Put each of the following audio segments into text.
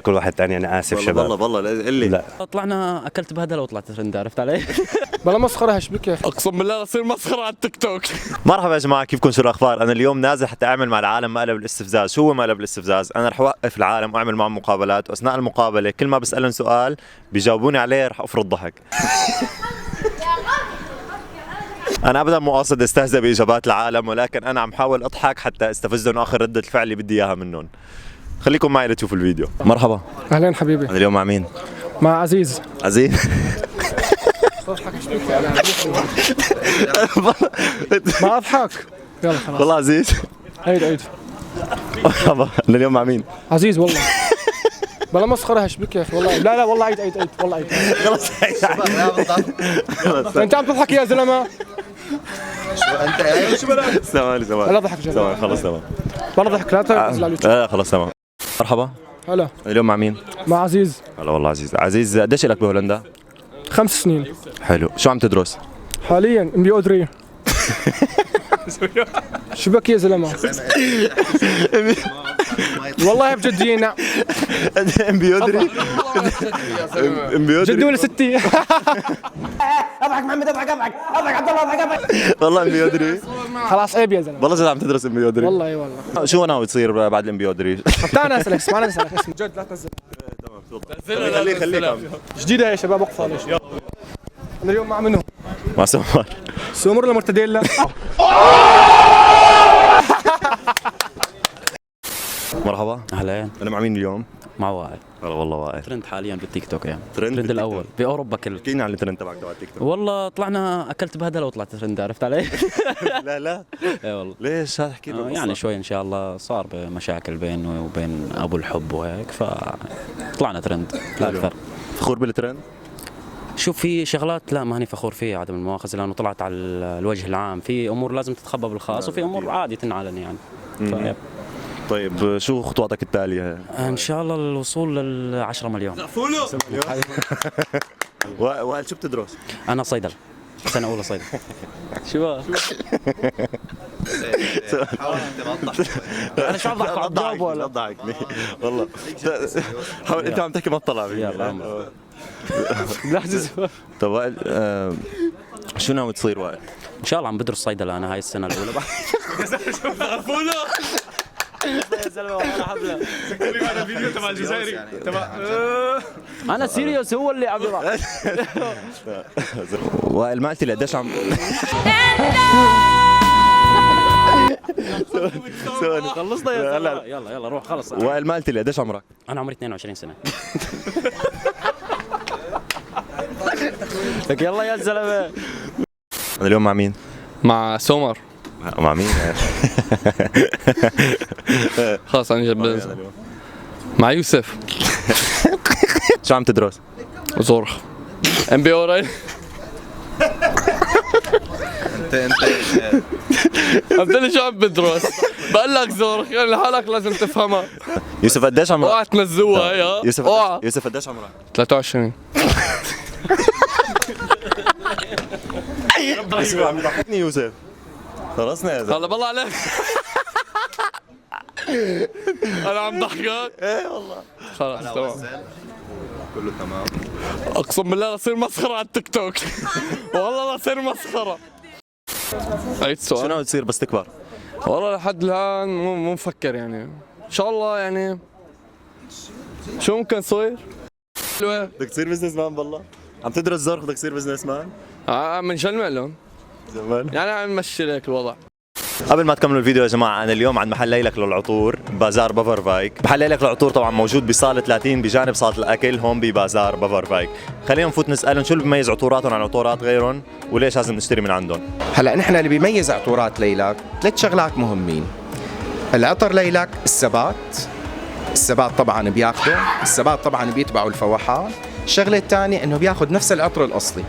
كل واحد تاني. انا اسف شباب والله اللي لا طلعنا اكلت بهدله وطلعت ترند، عرفت علي؟ بلا مسخره هشبك يا اخي. اقسم بالله اصير مسخره على التيك توك. مرحبا يا جماعه، كيفكم؟ شو الاخبار؟ انا اليوم نازل حتى اعمل مع العالم مقلب الاستفزاز. شو هو مقلب الاستفزاز؟ انا رح اوقف العالم واعمل معهم مقابلات، واثناء المقابله كل ما بسالهم سؤال بيجاوبوني عليه رح افرض ضحك. انا ابدا مو قاصد استهزئ باجابات العالم، ولكن انا عم حاول اضحك حتى استفزهم واخذ رده الفعل اللي بدي اياها منهم. خليكم معي لتشوفوا الفيديو. مرحبا. اهلين حبيبي. انا اليوم مع مين؟ مع عزيز. عزيز. ما اضحك. يلا خلاص. والله عزيز. عيد. مرحبا. انا اليوم مع مين؟ عزيز والله. بلا مسخره هشبك يا اخي والله. لا والله عيد والله عيد. خلص انت عم تضحك يا زلمه. ثواني لا ضحك جد. ثواني خلص تمام. بلا ضحك لا تنزل على اليوتيوب. لا خلص تمام. مرحبا. هلا. اليوم مع مين؟ مع عزيز. هلا والله عزيز. عزيز قديش لك بهولندا؟ 5 سنين. حلو. شو عم تدرس؟ حاليا MBA 3. شبك يا زلمه. والله بجدينا. امبيودري. جد ولا ستي؟ اضحك محمد، اضحك عبد الله، اضحك. والله امبيودري. خلاص عيب يا زلمه. والله جد عم تدرس امبيودري. والله اي والله. شو ناوي تصير بعد الامبيودري؟ طب تعال اسالك اسمع، انا اسالك اسمع جد لا تنزل. خليك جديده يا شباب اقفوا ليش. انا اليوم مع منو؟ مع سمر. سومر ولا مرتديلا؟ مرحبا. اهلين. انا مع مين اليوم؟ مع وائل. هلا والله وائل. ترند حاليا بالتيك توك يعني. ترند الاول باوروبا كلها. احكي لنا عن الترند تبعك تبع التيك توك. والله طلعنا اكلت بهدله وطلعت ترند، عرفت علي؟ لا اي والله. ليش احكي لنا يعني شوي ان شاء الله صار بمشاكل بينه وبين ابو الحب وهيك، فطلعنا ترند لا اكثر. فخور بالترند؟ شوف في شغلات لا ماني فخور فيها عدم المؤاخذه، لانه طلعت على الوجه العام. في امور لازم تتخبى بالخاص وفي امور عادي تنعلن يعني. طيب شو خطواتك التالية؟ ان شاء الله الوصول لل 10 مليون. وائل شو بتدرس؟ انا صيدله، سنه اولى صيدله. شو انا شو عم بحكي؟ عم تجاوب ولا ضحكني والله. حاول انت عم تحكي ما تطلع فيني. يلا طب وائل شو ناوي تصير وائل؟ ان شاء الله عم بدرس صيدله انا هاي السنه الاولى. يا زلمه والله حبله ذكرني هذا الفيديو تبع الجزائري تبع انا سيريوس هو اللي عم يضحك. وائل ما قلت لي قديش عم خلصنا يا زلمه. يلا روح خلص. وائل ما قلت لي قديش عمرك؟ انا عمري 22 سنه. لك يلا يا زلمه. انا اليوم مع مين؟ مع سمر. مع مين؟ خلاص انا جبت. مع يوسف. شو عم تدرس؟ زورخ. MBA قريب. انت ليش شو عم بدرس؟ بقول لك زورخ يعني لحالك لازم تفهمها. يوسف قديش عمرك؟ اوعى تنزوها هي ها. يوسف قديش عمرك؟ 23. يوسف عم يضحكني يوسف. خلصنا يا زلمه. هلا بالله عليك. انا عم ضحكك؟ ايه والله. خلاص تمام. كله تمام. اقسم بالله اصير مسخره على التيك توك. والله اصير مسخره. عيد شو سؤال. ناوي تصير بس تكبر؟ والله لحد الان مو مفكر يعني. ان شاء الله يعني. شو ممكن صير؟ بدك تصير بزنس مان بالله؟ عم تدرس زرق بدك تصير بزنس مان؟ من شو المعلوم؟ زمان. يعني عم نمشي هيك الوضع. قبل ما تكملوا الفيديو يا جماعه، انا اليوم عند محل ليلك للعطور بازار بافرفايك. محل ليلك للعطور طبعا موجود بصاله 30 بجانب صاله الاكل هون ببازار بافرفايك. خلينا نفوت نسالهم شو اللي بيميز عطوراتهم عن عطورات غيرهم وليش لازم نشتري من عندهم. هلا نحن اللي بيميز عطورات ليلك 3 شغلات مهمين. العطر ليلك الثبات طبعا بياخده، الثبات طبعا بيتبعوا الفواحات. الشغله الثانيه انه بياخذ نفس العطر الاصلي.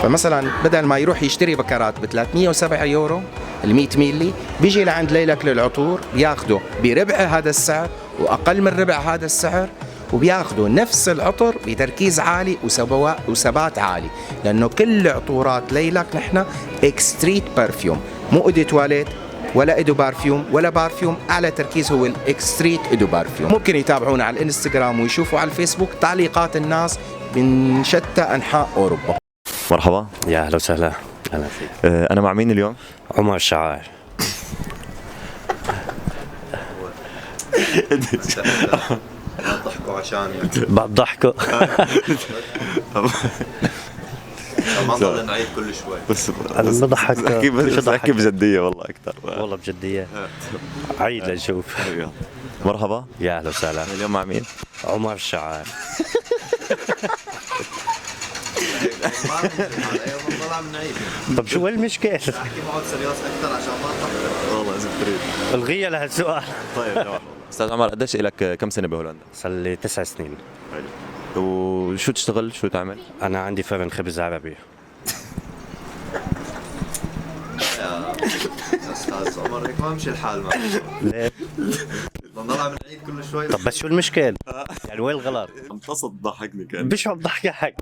فمثلا بدل ما يروح يشتري بكرات ب 307 يورو ال 100 ميلي، بيجي لعند ليلك للعطور بياخده بربع هذا السعر واقل من ربع هذا السعر، وبياخذوا نفس العطر بتركيز عالي وثبات عالي، لانه كل عطورات ليلك نحن اكستريت برفيوم، مو اودي تواليت، ولا إيدو بارفيوم ولا بارفيوم. أعلى تركيز هو الإكستريت إيدو بارفيوم. ممكن يتابعونا على الإنستغرام ويشوفوا على الفيسبوك تعليقات الناس من شتى أنحاء أوروبا. مرحبا. يا اهلا وسهلا. اهلا فيك. انا مع مين اليوم؟ عمر الشعار. ضحكوا عشان بضحكوا. ما نضل نعيد كل شوي. بس انا بضحك. بس احكي بجديه والله اكثر. والله بجديه. عيد لنشوف. مرحبا. يا اهلا وسهلا. اليوم مع مين؟ عمر الشعار. طب شو المشكلة؟ احكي معك سرياس اكثر عشان ما تضحك. والله اذا بتريد. الغية لهالسؤال. طيب تمام. استاذ عمر قديش لك كم سنه بهولندا؟ صار لي 9 سنين. حلو. وشو تشتغل؟ شو تعمل؟ أنا عندي فرن خبز عربي. استاذ عمر هيك ما بمشي الحال معك. ليه؟ بنضل عم نعيد كل شوي. طب بس شو المشكلة؟ يعني وين الغلط؟ عم تصد ضحكني كان. بشو عم ضحكك؟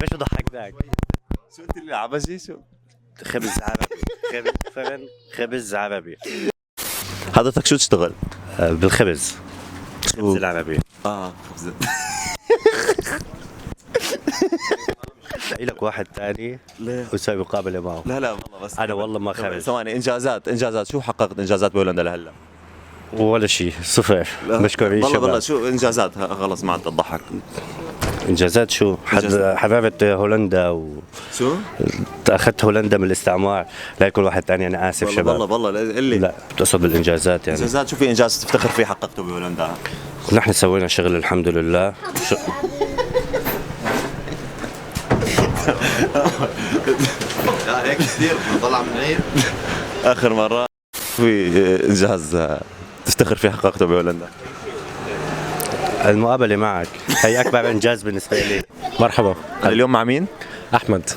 بشو ضحكناك؟ شو قلت لي عبجي شو؟ خبز عربي. فرن خبز عربي. حضرتك شو تشتغل؟ بالخبز. خبز العربي. خبز. لك واحد ثاني ليه؟ وسوي مقابلة معه. لا والله بس أنا والله ما خبز. ثواني. انجازات شو حققت انجازات بهولندا لهلا؟ ولا شيء صفر. مشكورين والله شباب. شو انجازات؟ خلص ما عاد تضحك. انجازات شو؟ حبابة هولندا شو؟ اخذت هولندا من الاستعمار. لا كل واحد ثاني. انا اسف شباب. والله اللي لا بتقصد بالانجازات يعني. انجازات. شو في انجاز تفتخر فيه حققته بهولندا؟ نحن سوينا شغل الحمد لله. لا هيك كثير بنضل عم نعيد. اخر مره في انجاز تفتخر فيه حققته بهولندا؟ المقابلة معك هي أكبر إنجاز بالنسبة لي. مرحبا. اليوم مع مين؟ احمد.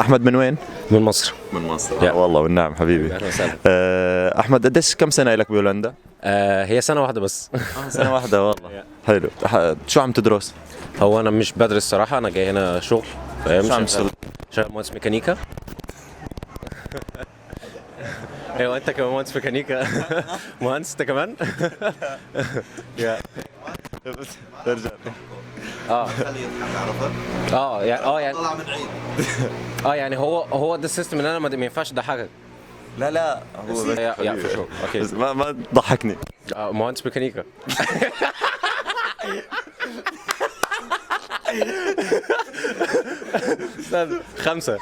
احمد من وين؟ من مصر. من مصر. والله والنعم حبيبي. اهلا وسهلا. احمد قديش كم سنه لك بهولندا؟ هي سنه واحده بس. سنه واحده والله. حلو. شو عم تدرس؟ هو انا مش بدرس صراحه، انا جاي هنا شغل. فاهم؟ شو عم تشتغل؟ شغال مهندس ميكانيكا. ايوه انت كمان مهندس ميكانيكا. مهندس انت كمان. يا ارجع. يعني هو ده السيستم ان انا ما ينفعش اضحكك. لا هو يا في شغل. اوكي. بس ما تضحكني. مهندس ميكانيكا. استاذ 5.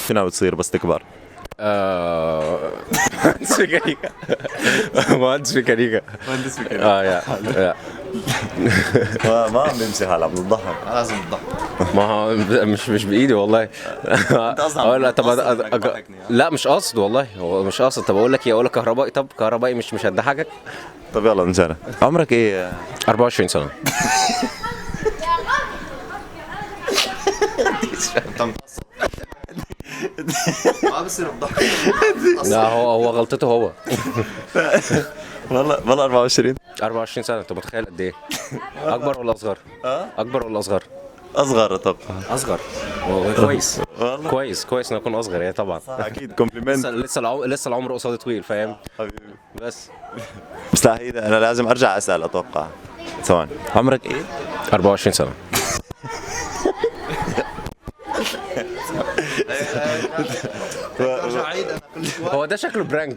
شو ناوي تصير بس تكبر؟ مهندس ميكانيكا. مهندس ميكانيكا. يا ما عم بيمشي حالها عم تضحك. لازم تضحك. ما هو مش بايدي والله. انت اصلا طب لا مش قاصد والله، هو مش قاصد. طب اقول لك ايه؟ اقول لك كهربائي. طب كهربائي مش هتضحكك. طب يلا نجرب. عمرك ايه؟ 24 سنه. ما بصير بضحك. لا هو غلطته هو. والله 24 سنه. انت متخيل قد ايه؟ اكبر ولا اصغر؟ اكبر ولا اصغر؟ اصغر. طب اصغر. كويس. كويس انه اكون اصغر يعني طبعا. اكيد كومبلمنت. لسه العمر قصادي طويل. فاهم؟ حبيبي. بس لا هي انا لازم ارجع اسال اتوقع. ثواني. عمرك ايه؟ 24 سنه. هو ده شكله برانك.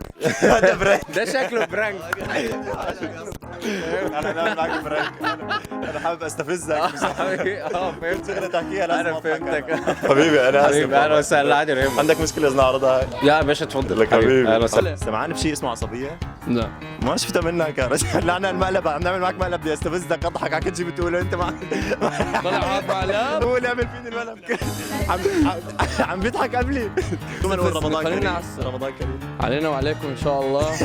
ده شكله برانك. انا معك برانك. انا حابب استفزك. فهمت. شغله تحكيها لازم. انا فهمتك. حبيبي انا اسف. حبيبي اهلا وسهلا. عادي رهيب. عندك مشكله اذا نعرضها؟ يا باشا اتفضل. لك حبيبي. اهلا وسهلا. سمعان بشيء اسمه عصبيه؟ لا ما شفتها منك يا رجل. هلا المقلب عم نعمل معك مقلب. بدي استفزك اضحك على كل شيء بتقوله انت. طلع معك مقلب. هو اللي عمل فيني المقلب. عم بيضحك قبلي. شو نقول رمضان كريم؟ رمضان كريم علينا وعليكم ان شاء الله.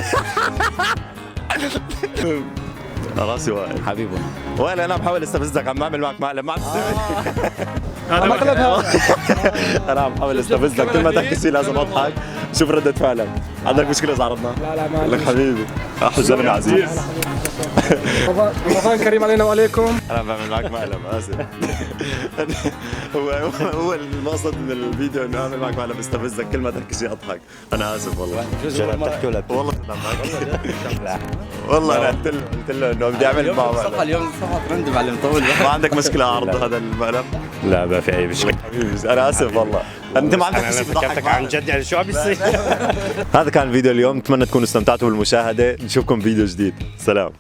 راسي واقف حبيبي. ولا انا بحاول استفزك. عم بعمل معك مقلب. ما عم تستفز. انا عم بحاول استفزك. كل ما تحكي شيء لازم اضحك. شوف ردة فعلك. عندك مشكله اذا عرضنا؟ لا ما لك حبيبي. زلمه عزيز. رمضان كريم علينا وعليكم. انا بعمل معك مقلب اسف. هو المقصد من الفيديو انه اعمل معك مقلب استفزك كل ما تحكي شيء اضحك. انا اسف والله. جرب تحكي ولا والله والله انا قلت له انه بدي اعمل معه مقلب. اليوم الصفحه ترند معلم طول. ما عندك مشكله اعرض هذا المقلب؟ لا ما في اي مشكله. انا اسف والله. انت ما عندك شيء بضحك عن جد يعني شو عم بيصير؟ هذا كان فيديو اليوم، اتمنى تكونوا استمتعتوا بالمشاهده، نشوفكم فيديو جديد، سلام.